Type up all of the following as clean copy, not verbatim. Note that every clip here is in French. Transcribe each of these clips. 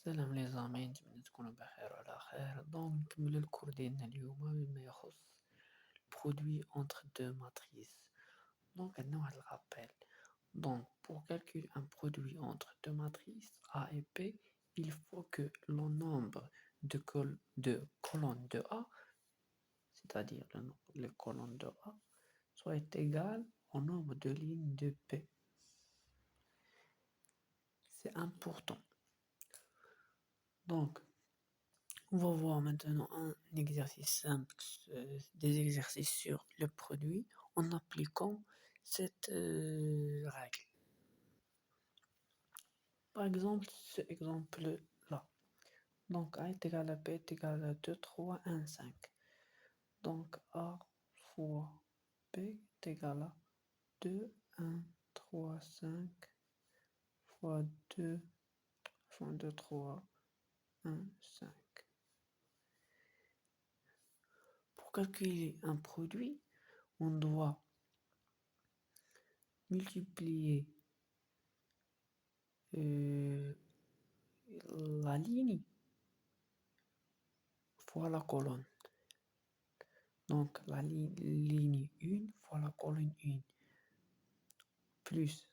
سلام لي زامي، نتمنى تكونوا بخير وعلى خير. دونك نكملو الكور ديالنا اليوم بما يخص برودوي اونتر دو ماتريس. دونك عندنا واحد الابيل. Donc, pour calculer un produit entre deux matrices A et B, il faut que le nombre de colonnes de A, c'est-à-dire les colonnes de A, soit égal au nombre de lignes de B. C'est important. Donc, on va voir maintenant un exercice simple, des exercices sur le produit en appliquant cette règle. Par exemple, ce exemple-là. Donc A est égal à B est égal à 2, 3, 1, 5. Donc A fois B est égal à 2, 1, 3, 5 fois 2 fois 2, 3, 1, 5. Pour calculer un produit, on doit multiplier la ligne fois la colonne. Donc la ligne 1 fois la colonne 1 plus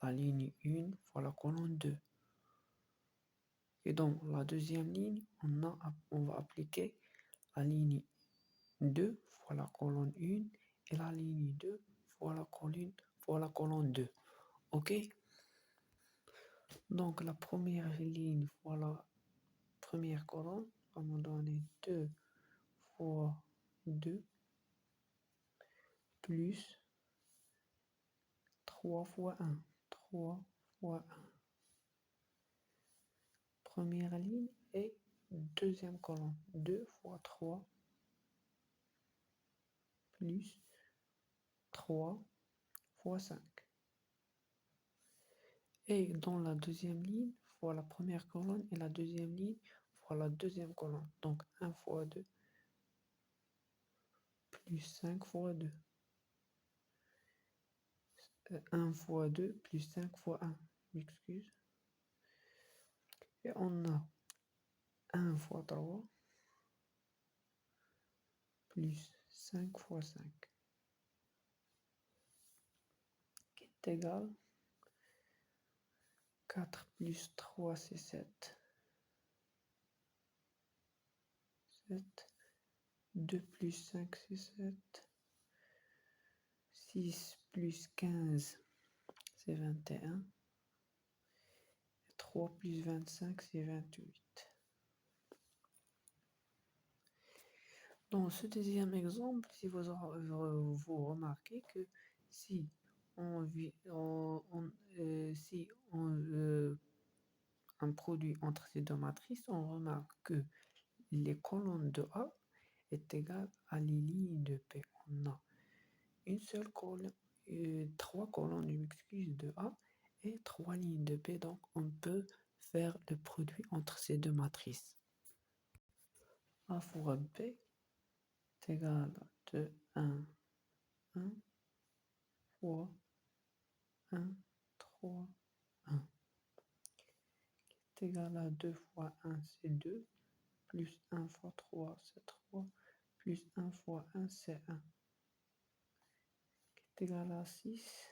la ligne 1 fois la colonne 2. Et donc la deuxième ligne, on va appliquer la ligne 2 fois la colonne 1 et la ligne 2 fois la colonne 2. Ok? Donc la première ligne fois la première colonne va me donner 2 fois 2 plus 3 fois 1. 3 fois 1. Première ligne et deuxième colonne. 2 fois 3 plus 3 fois 5. Et dans la deuxième ligne, fois la première colonne et la deuxième ligne fois la deuxième colonne. Donc 1 fois 2 plus 5 fois 2. 1 fois 2 plus 5 fois 1. M'excuse. Et on a 1 fois 3 plus 5 fois 5 qui est égal 4 plus 3 c'est 7. 7. 2 plus 5 c'est 7. 6 plus 15 c'est 21. 3 plus 25 c'est 28. Dans ce deuxième exemple, si vous remarquez que si on un produit entre ces deux matrices, on remarque que les colonnes de A est égale à les lignes de B. On a une seule colonne, 3 colonnes, je m'excuse, de A et 3 lignes de B. Donc on peut faire le produit entre ces deux matrices. A fois B est égal à 2, 1, 1 fois 1, 3, 1. Est égal à 2 fois 1, c'est 2. Plus 1 fois 3, c'est 3. Plus 1 fois 1, c'est 1. Est égal à 6.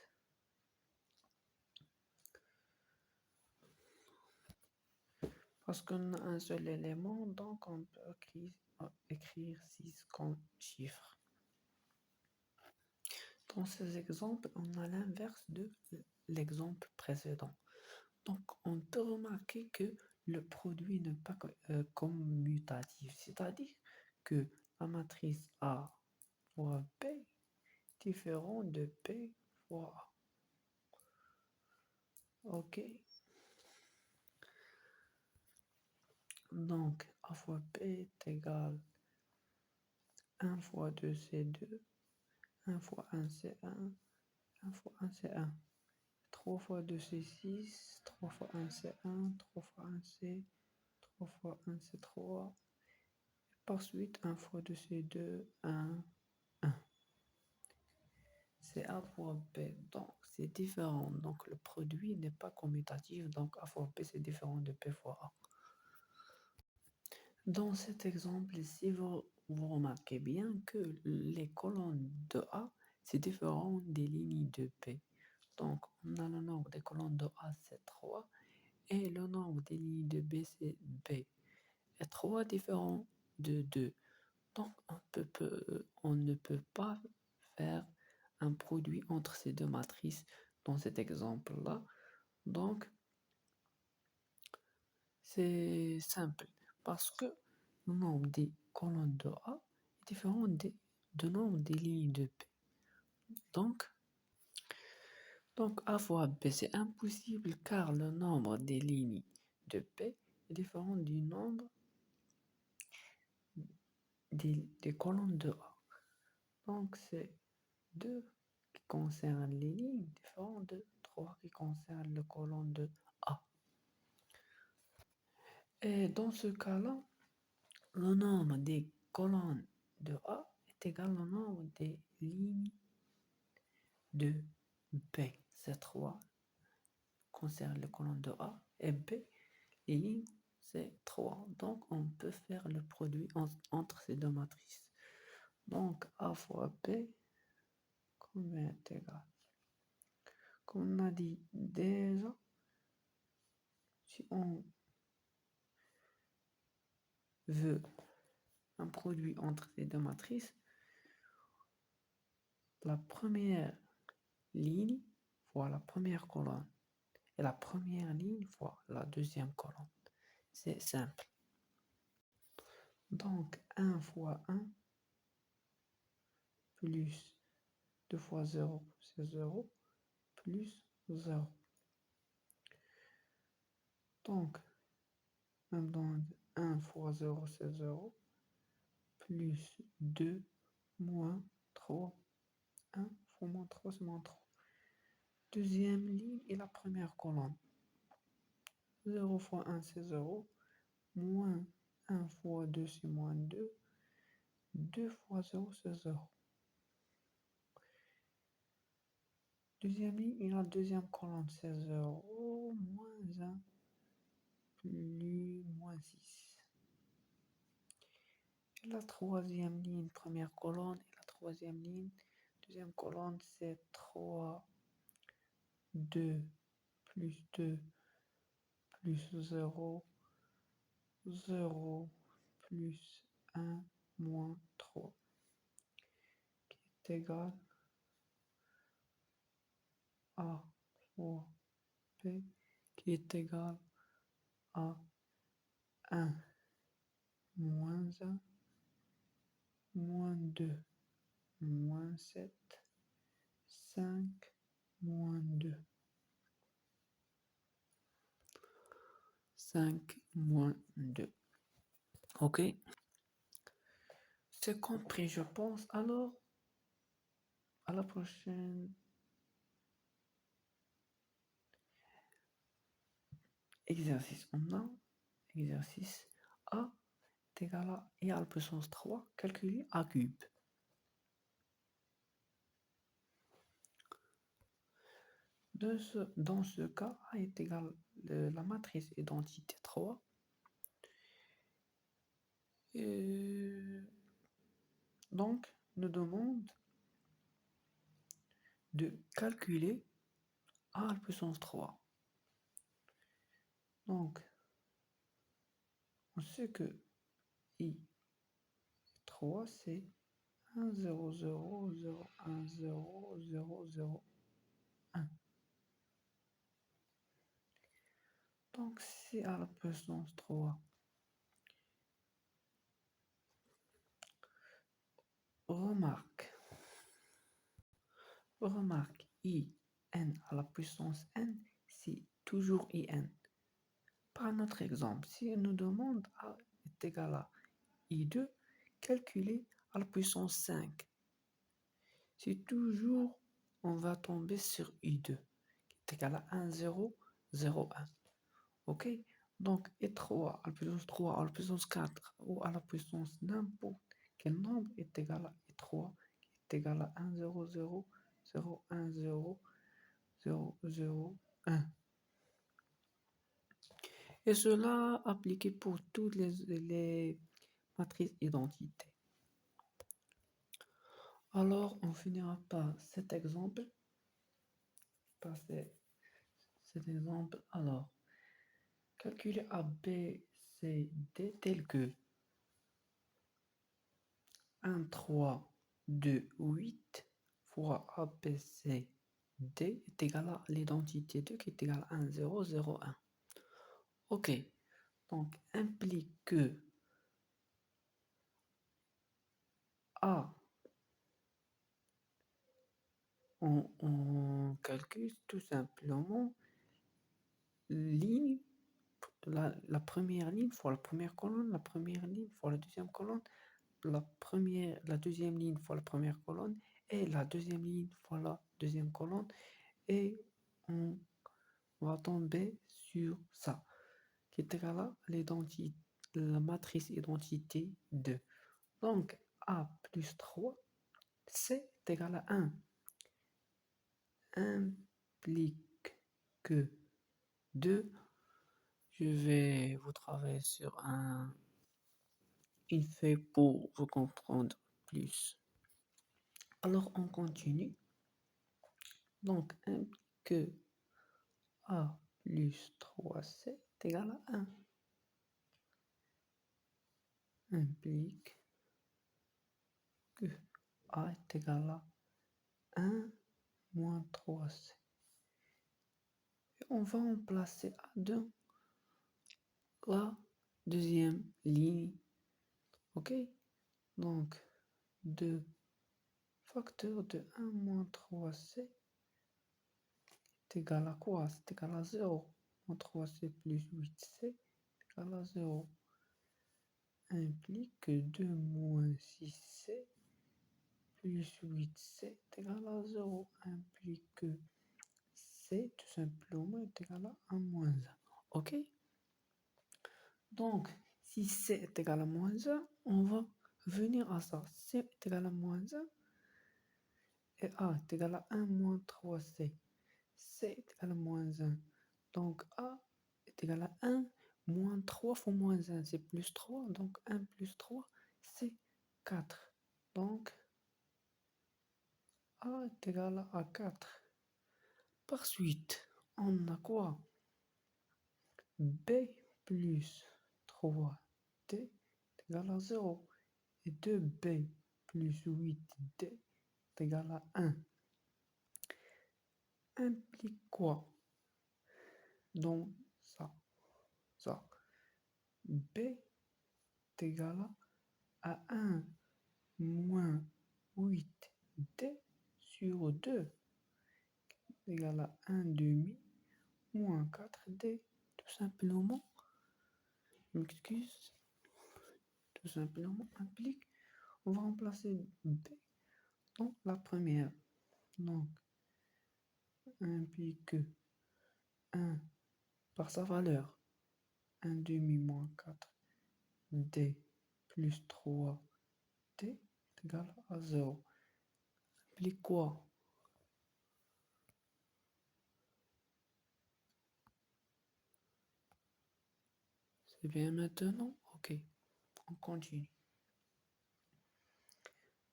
Parce qu'on a un seul élément, donc on peut écrire 6 comme chiffre. Dans ces exemples, on a l'inverse de l'exemple précédent. Donc on peut remarquer que le produit n'est pas commutatif, c'est-à-dire que la matrice A fois B est différent de B fois A. Ok. Donc A fois B est égal 1 fois 2 c'est 2, 1 fois 1 c'est 1, 1 fois 1 c'est 1. 3 fois 2 c'est 6, 3 fois 1 c'est 1, 3 fois 1 c'est 3 fois 1 c'est 3. Par suite, 1 fois 2 c'est 2, 1, 1. C'est A fois B, donc c'est différent. Donc le produit n'est pas commutatif, donc A fois B c'est différent de B fois A. Dans cet exemple, si vous remarquez bien que les colonnes de A, c'est différent des lignes de B. Donc, on a le nombre des colonnes de A, c'est 3, et le nombre des lignes de B, c'est B. Et 3 différent de 2. Donc, on ne peut pas faire un produit entre ces deux matrices dans cet exemple-là. Donc, c'est simple parce que le nombre des colonnes de A est différent du nombre des lignes de B. Donc, A fois B, c'est impossible car le nombre des lignes de B est différent du nombre des colonnes de A. Donc, c'est 2 qui concernent les lignes différentes de 3 qui concernent les colonnes de A. Et dans ce cas-là, le nombre des colonnes de A est égal au nombre des lignes de B. C'est 3 concerne les colonnes de A et B, les lignes, c'est 3. Donc, on peut faire le produit entre ces deux matrices. Donc, A fois B, combien est égal? Comme on a dit déjà, si on veut un produit entre ces deux matrices, la première ligne fois la première colonne et la première ligne fois la deuxième colonne. C'est simple. Donc 1 fois 1 plus 2 fois 0, c'est 0, plus 0. Donc maintenant 1 fois 0, c'est 0, plus 2 moins 3. 1 fois moins 3, c'est moins 3. Deuxième ligne et la première colonne. 0 fois 1, c'est 0. Moins 1 fois 2, c'est moins 2. 2 fois 0, c'est 0. Deuxième ligne et la deuxième colonne, c'est 0. Moins 1, plus moins 6. Et la troisième ligne, première colonne, et la troisième ligne, deuxième colonne, c'est 3, 2, plus 2, plus 0, 0, plus 1, moins 3, qui est égal à fois P, qui est égal à 1, moins 1, moins 2, moins 7, 5, moins 2. 5 moins 2. Ok? C'est compris, je pense. Alors, à la prochaine exercice. On a exercice A est égal à I à la puissance 3, calculé A cube. Dans ce cas, A est égal à la matrice identité 3. Donc, nous demande de calculer A à la puissance 3. Donc, on sait que I3, c'est 1, 0, 0, 0, 1, 0, 0, 0, 1. Donc, c'est à la puissance 3. Remarque, I, n à la puissance n, c'est toujours IN. Par notre exemple, si on nous demande A est égal à I2, calculé à la puissance 5. C'est toujours, on va tomber sur I2, qui est égal à 1, 0, 0, 1. Ok? Donc, I3 à la puissance 3, à la puissance 4 ou à la puissance n'importe quel nombre est égal à I3, qui est égal à 1, 0, 0, 0, 1, 0, 0, 0, 1. Et cela appliqué pour toutes les matrice identité. Alors, on finira par cet exemple. Alors, calculer A, B, C, D tel que 1, 3, 2, 8 fois A, B, C, D est égal à l'identité 2 qui est égale à 1, 0, 0, 1. Ok, donc implique que A, on calcule tout simplement ligne, la première ligne fois la première colonne, la première ligne fois la deuxième colonne, la deuxième ligne fois la première colonne et la deuxième ligne fois la deuxième colonne, et on va tomber sur ça qui est égal à la matrice identité 2. Donc A plus 3, C est égal à 1. Implique que 2, je vais vous travailler sur une feuille pour vous comprendre plus. Alors on continue. Donc implique que A plus 3C est égal à 1. Implique que A est égal à 1 moins 3C. Et on va remplacer A dans la deuxième ligne. Ok? Donc 2 facteur de 1 moins 3C est égal à quoi? C'est égal à 0. Moins 3C plus 8C est égal à 0. Implique que 2 moins 6C plus 8C est égal à 0. Implique que C tout simplement est égal à 1 moins 1. Ok? Donc, si C est égal à moins 1, on va venir à ça. C est égal à moins 1 et A est égal à 1 moins 3C. C est égal à moins 1. Donc, A est égal à 1 moins 3 fois moins 1, c'est plus 3. Donc, 1 plus 3, c'est 4. Donc, A est égal à 4. Par suite, on a quoi? B plus 3D est égal à 0. Et 2B plus 8D est égal à 1. Implique quoi? Donc, ça. B est égal à 1 moins 8D sur 2 est égal à 1 demi moins 4D. Tout simplement, je m'excuse, tout simplement implique, on va remplacer B dans la première. Donc, implique que 1 par sa valeur, 1 demi moins 4D plus 3D est égal à 0. Implique quoi? C'est bien maintenant? Ok, on continue.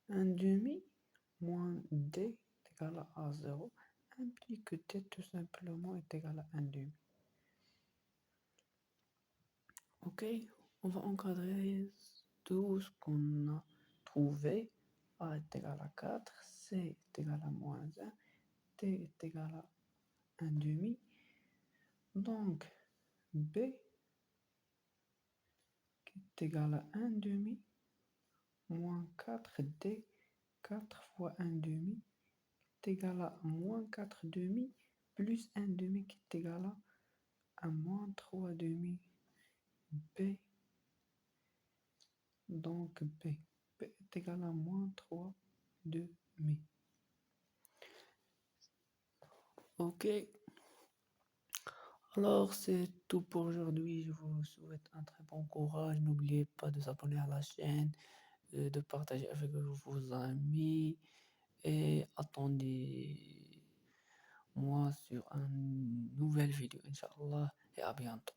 1 demi moins D est égal à 0. Implique que D tout simplement est égal à 1 demi. Ok, on va encadrer tout ce qu'on a trouvé. A est égal à 4, C est égal à moins 1, D est égal à 1 demi. Donc, B est égal à 1 demi moins 4D, 4 fois 1 demi est égal à moins 4 demi plus 1 demi qui est égal à moins 3 demi. B, donc B est égal à moins 3 demi. Ok, alors c'est tout pour aujourd'hui. Je vous souhaite un très bon courage. N'oubliez pas de s'abonner à la chaîne, de partager avec vos amis et attendez-moi sur une nouvelle vidéo, Inch'Allah, et à bientôt.